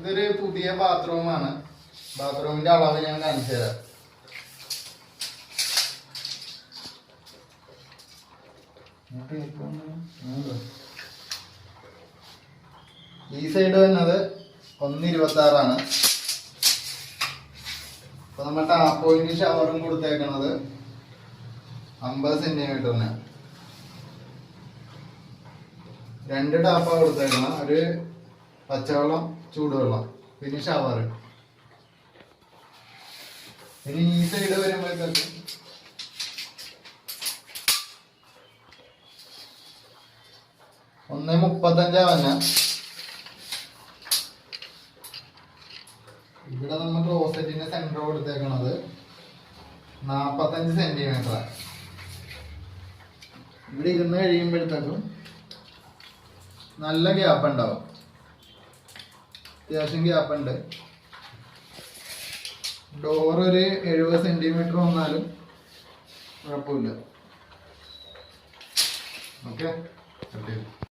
ഇതൊരു പുതിയ ബാത്റൂമാണ്. ബാത്റൂമിന്റെ അളവ് ഞാൻ കാണിച്ചു തരാം. ഈ സൈഡ് വന്നത് 1.26 അപ്പൊ നമ്മൾ ടാപ്പോയിന്റ് ഷവറും കൊടുത്തേക്കണത് 50 സെന്റിമീറ്ററിന്. 2 ടാപ്പാ കൊടുത്തേക്കണം. ഒരു പച്ചവെള്ളം, ചൂടുവെള്ളം, പിന്നെ ഷവർ. പിന്നെ ഈ സൈഡ് വരുമ്പോഴത്തേക്ക് 1.35 ഇവിടെ നമ്മൾ ക്ലോസറ്റിന്റെ സെന്റർ കൊടുത്തേക്കണത് 45 സെന്റിമീറ്റർ. ഇവിടെ ഇരുന്ന് കഴിയുമ്പോഴത്തേക്കും നല്ല ഗ്യാപ്പ് ഉണ്ടാവും. അത്യാവശ്യം ഗ്യാപ്പ് ഉണ്ട്. ഡോർ ഒരു 70 സെന്റിമീറ്റർ വന്നാലും കുഴപ്പമില്ല. ഓക്കെ.